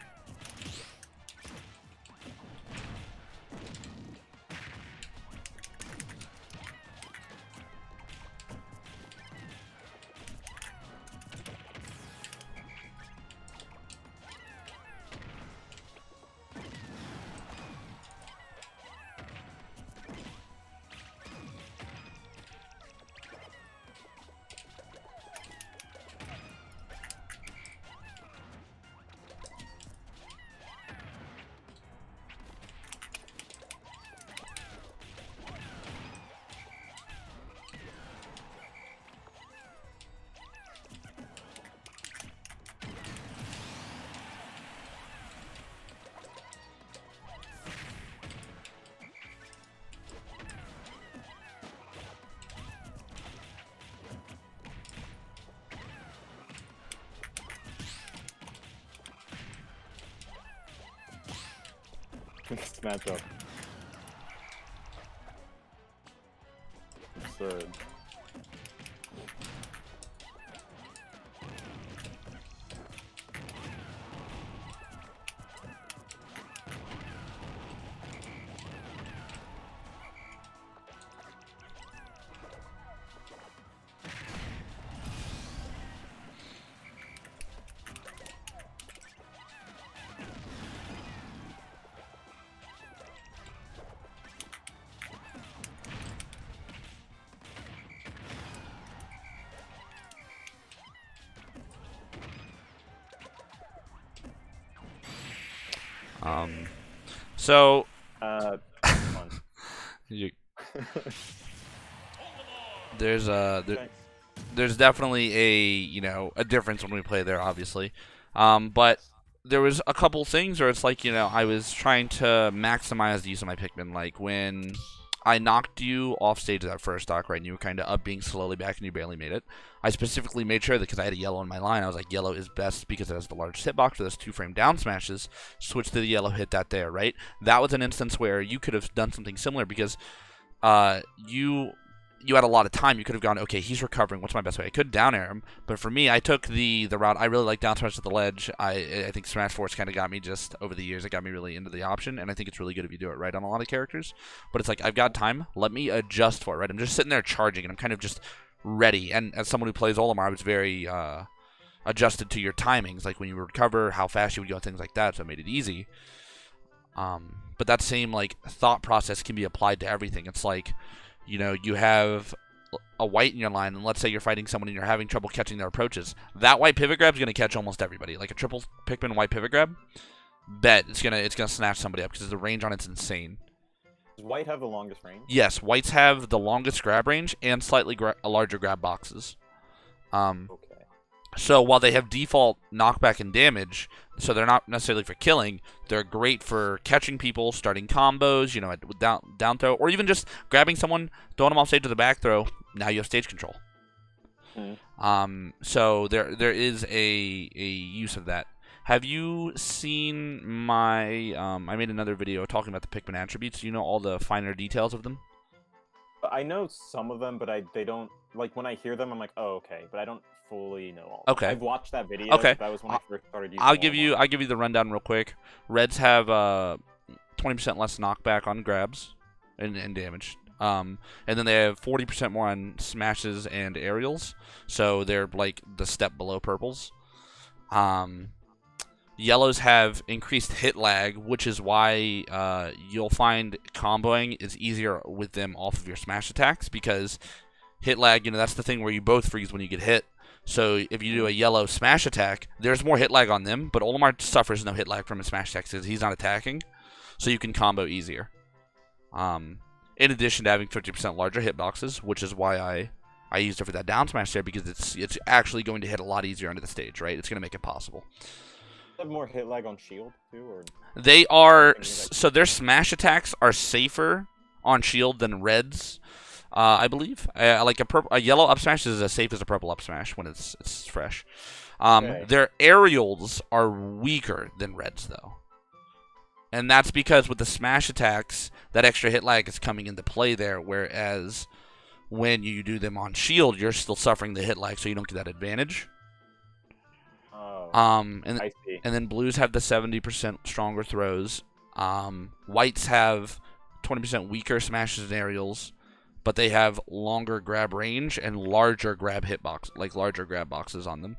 This matchup. absurd. So Fun. you, there's Okay. there's definitely a difference when we play there, obviously. But there was a couple things where it's like I was trying to maximize the use of my Pikmin, like when I knocked you off stage of that first stock, right, and you were kind of up being slowly back and you barely made it. I specifically made sure that because I had a yellow in my line, I was like, yellow is best because it has the largest hitbox for those 2-frame down smashes. Switch to the yellow, hit that there, right? That was an instance where you could have done something similar because you had a lot of time. You could have gone, okay, he's recovering. What's my best way? I could down air him, but for me, I took the route. I really like down smash at the ledge. I think Smash Force kind of got me just over the years. It got me really into the option, and I think it's really good if you do it right on a lot of characters. But it's like I've got time. Let me adjust for it. Right? I'm just sitting there charging, and I'm kind of just ready. And as someone who plays Olimar, I was very adjusted to your timings, like when you would recover, how fast you would go, things like that. So it made it easy. But that same like thought process can be applied to everything. It's like you have a white in your line, and let's say you're fighting someone and you're having trouble catching their approaches. That white pivot grab is going to catch almost everybody. Like a triple Pikmin white pivot grab, bet it's gonna snatch somebody up because the range on it's insane. Does white have the longest range? Yes, whites have the longest grab range and slightly larger grab boxes. Okay. So while they have default knockback and damage, so they're not necessarily for killing, they're great for catching people, starting combos, with down throw, or even just grabbing someone, throwing them off stage with a back throw. Now you have stage control. So there is a use of that. Have you seen my? I made another video talking about the Pikmin attributes. You know all the finer details of them? I know some of them, but they don't, like, when I hear them, I'm like, oh, okay, but I don't fully know all. Okay. I've watched that video. Okay. That was when I first started using. I'll give you the rundown real quick. Reds have 20% less knockback on grabs and damage. And then they have 40% more on smashes and aerials. So they're like the step below purples. Yellows have increased hit lag, which is why you'll find comboing is easier with them off of your smash attacks, because hit lag, that's the thing where you both freeze when you get hit. So if you do a yellow smash attack, there's more hit lag on them, but Olimar suffers no hit lag from his smash attacks because he's not attacking, so you can combo easier. In addition to having 50% larger hitboxes, which is why I used it for that down smash there, because it's actually going to hit a lot easier under the stage, right? It's going to make it possible. Have more hit lag on shield too, or they are, so their smash attacks are safer on shield than reds, I believe. Like a yellow up smash is as safe as a purple up smash when it's fresh. Okay. Their aerials are weaker than reds though, and that's because with the smash attacks, that extra hit lag is coming into play there, whereas when you do them on shield, you're still suffering the hit lag, so you don't get that advantage. I see. And then blues have the 70% stronger throws. Whites have 20% weaker smashes and aerials, but they have longer grab range and larger grab hitbox, like larger grab boxes on them.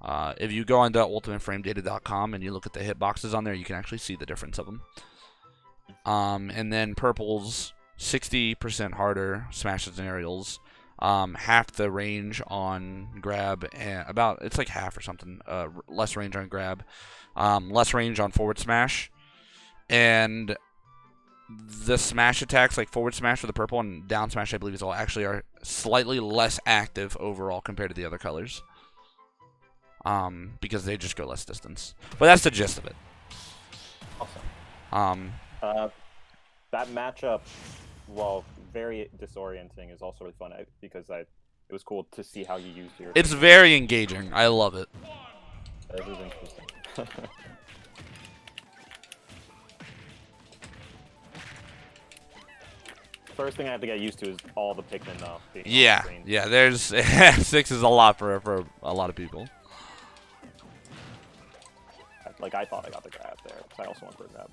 If you go on ultimateframedata.com and you look at the hitboxes on there, you can actually see the difference of them. And then purples, 60% harder smashes and aerials. Half the range on grab, and it's like half or something. Less range on grab, less range on forward smash, and the smash attacks like forward smash for the purple and down smash, I believe, is all actually are slightly less active overall compared to the other colors. Because they just go less distance. But that's the gist of it. Awesome. That matchup, while very disorienting, is also really fun because it was cool to see how you used your. It's very engaging. I love it. That is interesting. first thing I have to get used to is all the Pikmin though. Being on Yeah, screen. yeah. There's 6 is a lot for a lot of people. Like I thought I got the grab there, because I also went for a grab.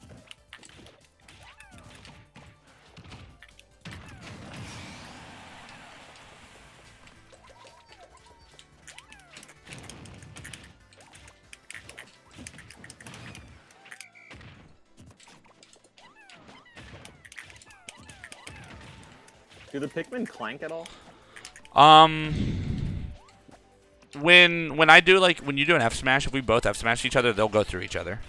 Do the Pikmin clank at all? When I do when you do an F smash, if we both F smash each other, they'll go through each other.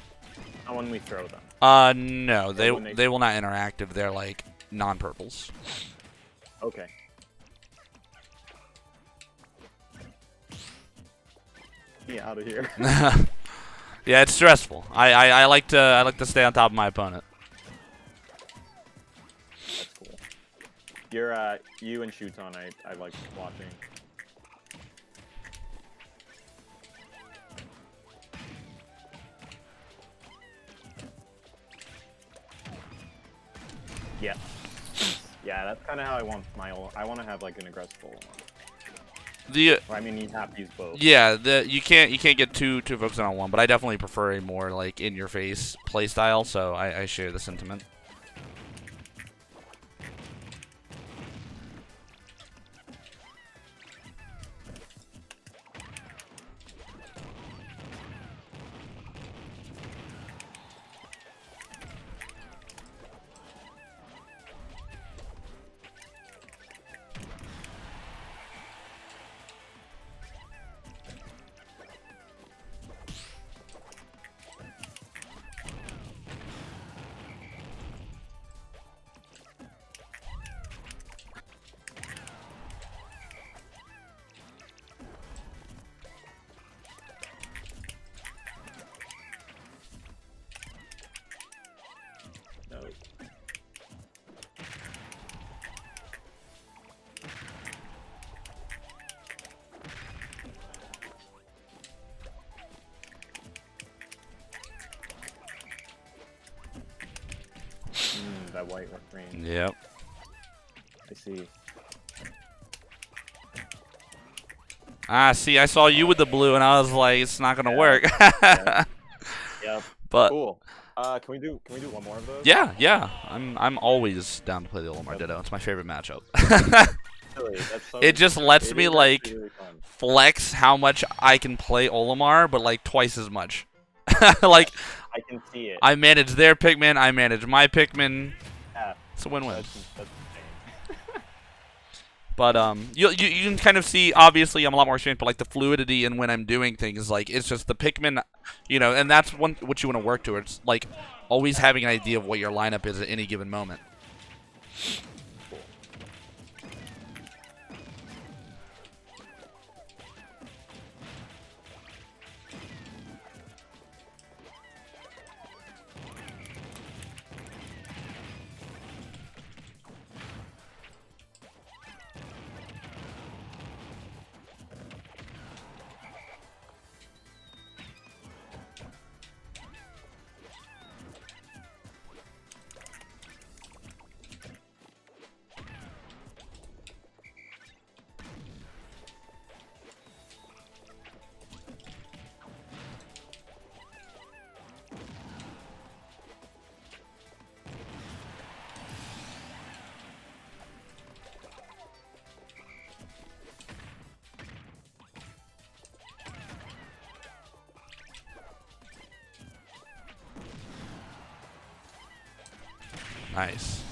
Not when we throw them. No, they will not interact if they're like non-purples. Okay. Get out of here. Yeah, it's stressful. I like to stay on top of my opponent. That's cool. You and Shuton, I like watching. Yeah. Yeah, that's kind of how I want my I want to have like an aggressive one. Or, I mean, you have to use both. Yeah, you can't get too focused on one, but I definitely prefer a more like in your face play style. So I share the sentiment. No. That white range. Yep. I see. See, I saw you with the blue, and I was like, it's not gonna work. Yeah. Yep. But Cool. Can we do one more of those? yeah. I'm always down to play the Olimar Ditto. It's my favorite matchup. Really, that's so, It just lets me is like actually really fun. flex how much I can play Olimar, but like twice as much. Like I can see it. I manage their Pikmin, I manage my Pikmin. Yeah, It's a win-win. that's insane. But you can kind of see, obviously I'm a lot more experienced, but like the fluidity in when I'm doing things, like it's just the Pikmin, and that's what you want to work towards. Like always having an idea of what your lineup is at any given moment. Nice.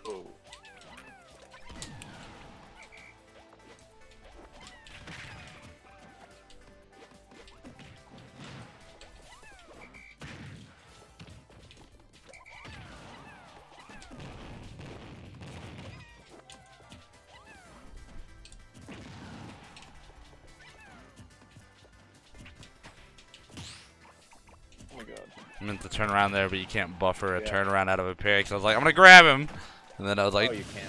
Oh. Oh my god. I meant to turn around there, but you can't buffer a Yeah. turnaround out of a parry. So I was like, I'm gonna grab him, and then I was like, Oh, you can't?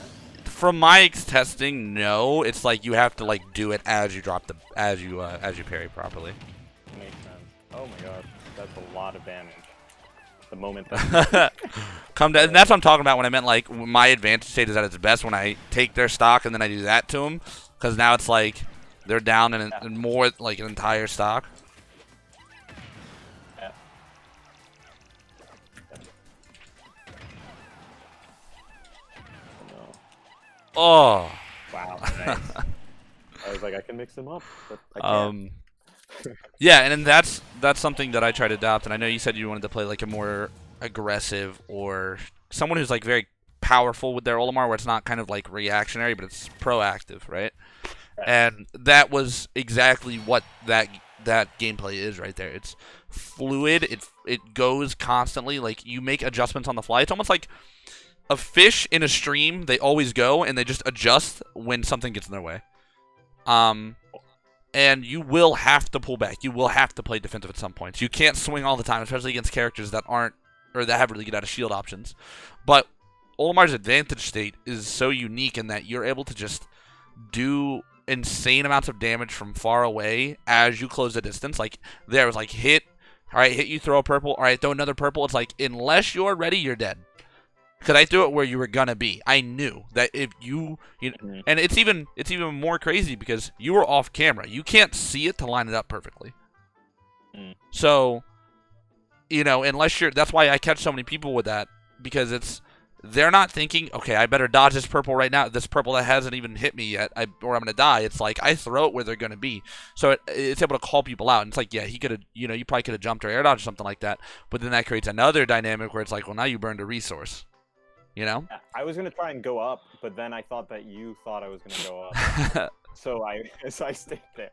From my testing, no. It's like you have to like do it as you drop the as you parry properly. Makes sense. Oh my god, that's a lot of damage. The moment that Come down, and that's what I'm talking about when I meant like my advantage state is at its best when I take their stock and then I do that to them, because now it's like they're down in more like an entire stock. Yeah. No. Oh. Wow. Nice. I was like, I can mix them up, but I can't. Yeah, and then that's something that I try to adopt. And I know you said you wanted to play like a more aggressive or someone who's like very powerful with their Olimar, where it's not kind of like reactionary, but it's proactive, right? And that was exactly what that gameplay is right there. It's fluid. It goes constantly. Like you make adjustments on the fly. It's almost like a fish in a stream. They always go and they just adjust when something gets in their way. And you will have to pull back. You will have to play defensive at some points. You can't swing all the time, especially against characters that aren't or that have really good out of shield options. But Olimar's advantage state is so unique in that you're able to just do insane amounts of damage from far away as you close the distance. Like there was like hit, all right, hit you, throw a purple, all right, throw another purple. It's like unless you're ready, you're dead. Because I threw it where you were gonna be. I knew that if you know, and it's even more crazy because you were off camera. You can't see it to line it up perfectly. So, unless you're, that's why I catch so many people with that, because they're not thinking, okay, I better dodge this purple right now. This purple that hasn't even hit me yet, or I'm gonna die. It's like I throw it where they're gonna be, so it's able to call people out. And it's like, yeah, he could have, you probably could have jumped or air dodged or something like that. But then that creates another dynamic where it's like, well, now you burned a resource. I was gonna try and go up, but then I thought that you thought I was gonna go up, so I stayed there.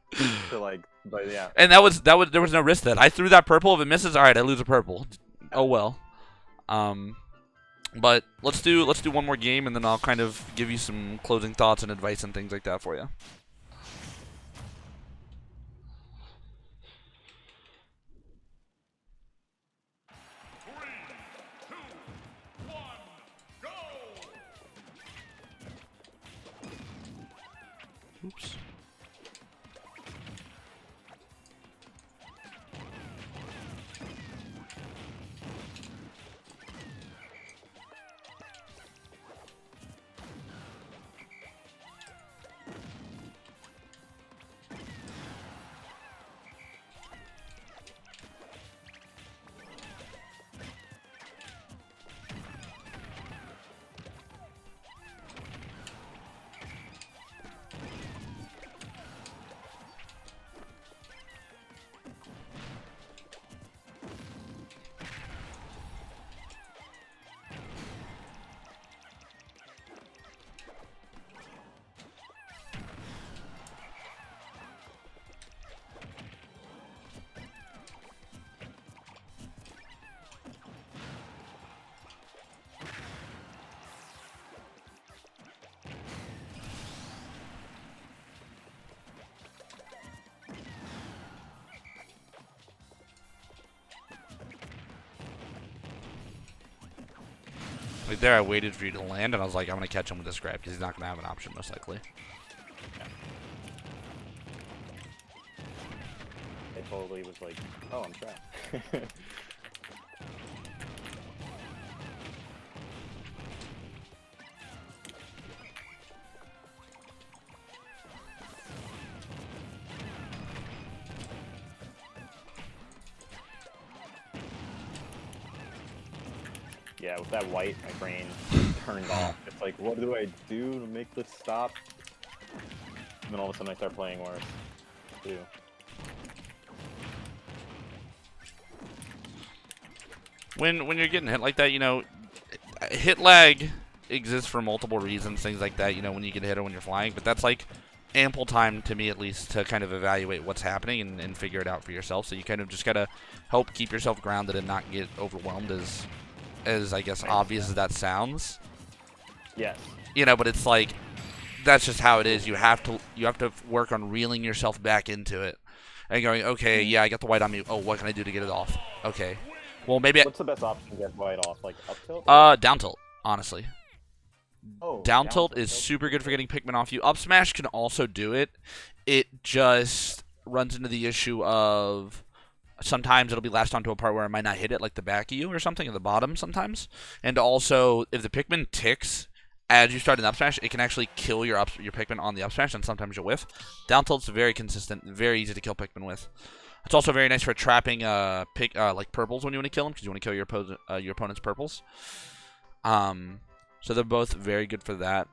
But yeah. And there was no risk that I threw that purple. If it misses, all right, I lose a purple. Oh well. But let's do one more game, and then I'll kind of give you some closing thoughts and advice and things like that for you. Oops. Like there, I waited for you to land, and I was like, I'm gonna catch him with this grab because he's not gonna have an option most likely. It totally was like, oh, I'm trapped. Yeah, with that white, my brain turned off. It's like, what do I do to make this stop? And then all of a sudden I start playing worse, too. When you're getting hit like that, hit lag exists for multiple reasons, things like that, when you get hit or when you're flying, but that's like ample time, to me at least, to kind of evaluate what's happening and figure it out for yourself. So you kind of just gotta help keep yourself grounded and not get overwhelmed, as I guess obvious as that sounds. Yes. But it's like that's just how it is. You have to work on reeling yourself back into it and going, okay, yeah, I got the white on me. Oh, what can I do to get it off? Okay. Well, maybe What's the best option to get white off? Like up tilt? Down tilt, honestly. Oh, Down down tilt tilt. is Okay. super good for getting Pikmin off you. Up smash can also do it. It just runs into the issue of sometimes it'll be latched onto a part where I might not hit it, like the back of you or something, at the bottom sometimes. And also, if the Pikmin ticks as you start an up smash, it can actually kill your Pikmin on the up smash, and sometimes you'll whiff. Down tilt's very consistent, very easy to kill Pikmin with. It's also very nice for trapping like purples when you want to kill them, because you want to kill your opponent's purples. So they're both very good for that.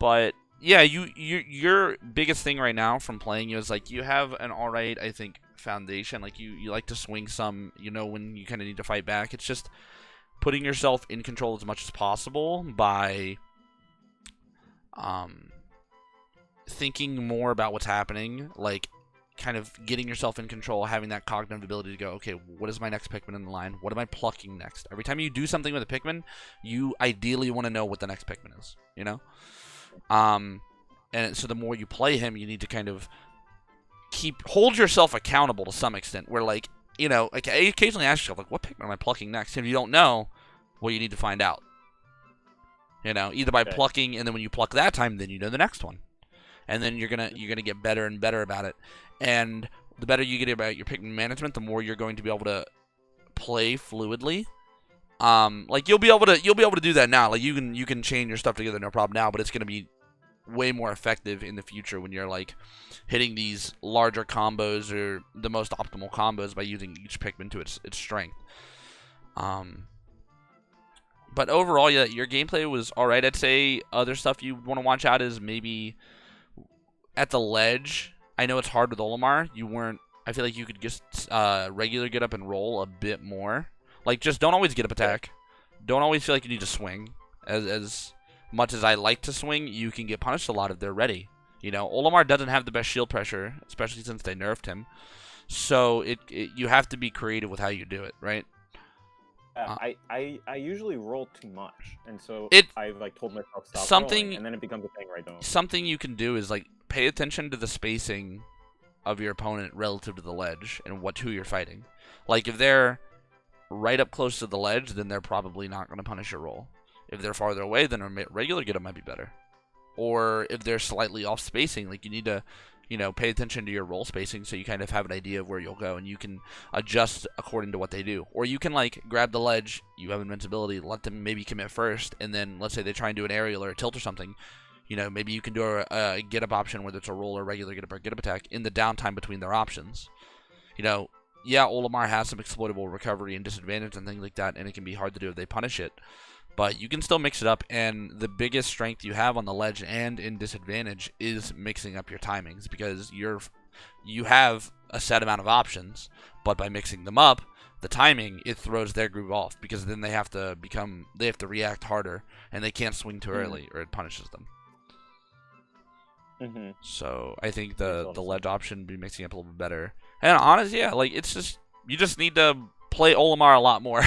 But yeah, your biggest thing right now from playing is like you have an alright, I think, foundation. Like you like to swing some, when you kind of need to fight back. It's just putting yourself in control as much as possible by thinking more about what's happening, like kind of getting yourself in control, having that cognitive ability to go, okay, what is my next Pikmin in the line? What am I plucking next? Every time you do something with a Pikmin, you ideally want to know what the next Pikmin is, And so the more you play him, you need to kind of hold yourself accountable to some extent, where like, like occasionally ask yourself, like, what Pikmin am I plucking next? And if you don't know, well, you need to find out. Either by plucking, and then when you pluck that time, then you know the next one. And then you're gonna get better and better about it. And the better you get about your Pikmin management, the more you're going to be able to play fluidly. Like you'll be able to do that now. Like you can chain your stuff together no problem now, but it's gonna be way more effective in the future when you're like hitting these larger combos or the most optimal combos by using each Pikmin to its strength. But overall, yeah, your gameplay was alright. I'd say other stuff you want to watch out is maybe at the ledge. I know it's hard with Olimar. I feel like you could just regular get up and roll a bit more. Like, just don't always get up attack. Don't always feel like you need to swing. As much as I like to swing, you can get punished a lot if they're ready. Olimar doesn't have the best shield pressure, especially since they nerfed him. So you have to be creative with how you do it, right? I usually roll too much, and so I've like told myself stop rolling, and then it becomes a thing where I don't. Something you can do is like pay attention to the spacing of your opponent relative to the ledge and who you're fighting. Like if they're right up close to the ledge, then they're probably not going to punish your roll. If they're farther away, then a regular get up might be better. Or if they're slightly off spacing, like you need to pay attention to your roll spacing so you kind of have an idea of where you'll go, and you can adjust according to what they do. Or you can like grab the ledge, you have invincibility, let them maybe commit first, and then let's say they try and do an aerial or a tilt or something. Maybe you can do a get up option, whether it's a roll or regular get up or get up attack, in the downtime between their options. Yeah, Olimar has some exploitable recovery and disadvantage and things like that, and it can be hard to do if they punish it. But you can still mix it up, and the biggest strength you have on the ledge and in disadvantage is mixing up your timings, because you have a set amount of options, but by mixing them up, the timing, it throws their groove off, because then they have to react harder, and they can't swing too early, or it punishes them. So I think the ledge option would be mixing up a little bit better. And honestly, yeah, like it's just you just need to play Olimar a lot more.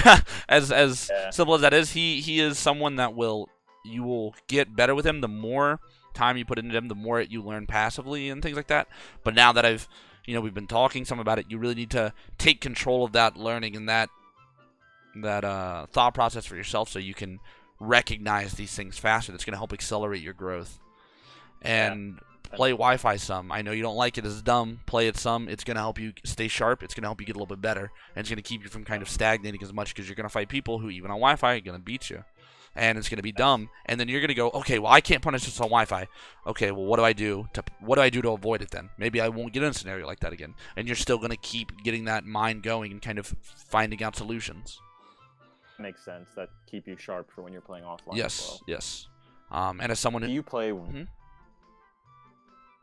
as simple as that is, he is someone that you will get better with him the more time you put into him, the more you learn passively and things like that. But now that we've been talking some about it, you really need to take control of that learning and that thought process for yourself, so you can recognize these things faster. That's going to help accelerate your growth. And play Wi-Fi some. I know you don't like it, it's dumb. Play it some. It's going to help you stay sharp. It's going to help you get a little bit better. And it's going to keep you from kind of stagnating as much, because you're going to fight people who, even on Wi-Fi, are going to beat you. And it's going to be dumb. And then you're going to go, okay, well, I can't punish this on Wi-Fi. Okay, well, what do I do to avoid it then? Maybe I won't get in a scenario like that again. And you're still going to keep getting that mind going and kind of finding out solutions. Makes sense. That keep you sharp for when you're playing offline. Yes, yes. And as someone who... Do you play...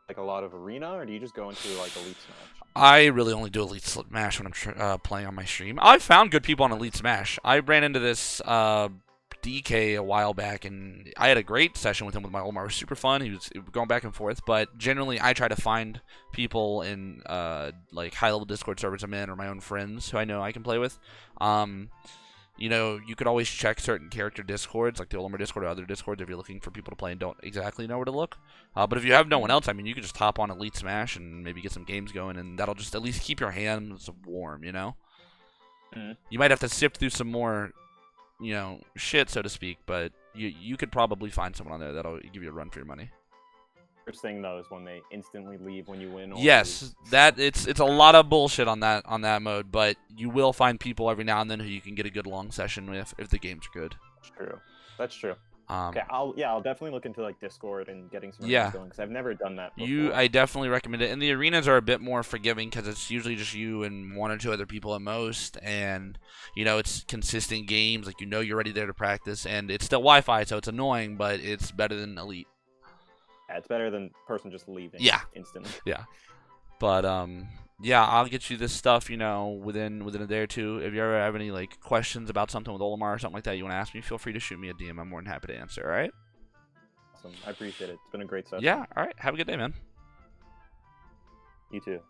like a lot of arena, or do you just go into like Elite Smash? I really only do Elite Smash when I'm playing on my stream. I've found good people on Elite Smash. I ran into this DK a while back, and I had a great session with him with my Olimar. It was super fun. He was going back and forth, but generally I try to find people in like high-level Discord servers I'm in, or my own friends who I know I can play with. You could always check certain character Discords, like the Olimar Discord or other Discords, if you're looking for people to play and don't exactly know where to look. But if you have no one else, you could just hop on Elite Smash and maybe get some games going, and that'll just at least keep your hands warm, You might have to sift through some more, shit, so to speak, but you could probably find someone on there that'll give you a run for your money. First thing though is when they instantly leave when you win. Or Yes, lose. that it's a lot of bullshit on that mode, but you will find people every now and then who you can get a good long session with if the game's good. True. That's true. Um, Okay, I'll definitely look into like Discord and getting some Yeah. arenas going because I've never done that before. I definitely recommend it. And the arenas are a bit more forgiving because it's usually just you and one or two other people at most, and it's consistent games. Like you're ready there to practice, and it's still Wi-Fi, so it's annoying, but it's better than Elite. Yeah, it's better than person just leaving. Yeah. Instantly. Yeah. But yeah, I'll get you this stuff, within a day or two. If you ever have any like questions about something with Olimar or something like that you want to ask me, feel free to shoot me a DM. I'm more than happy to answer. All right. Awesome. I appreciate it. It's been a great session. Yeah. All right. Have a good day, man. You too.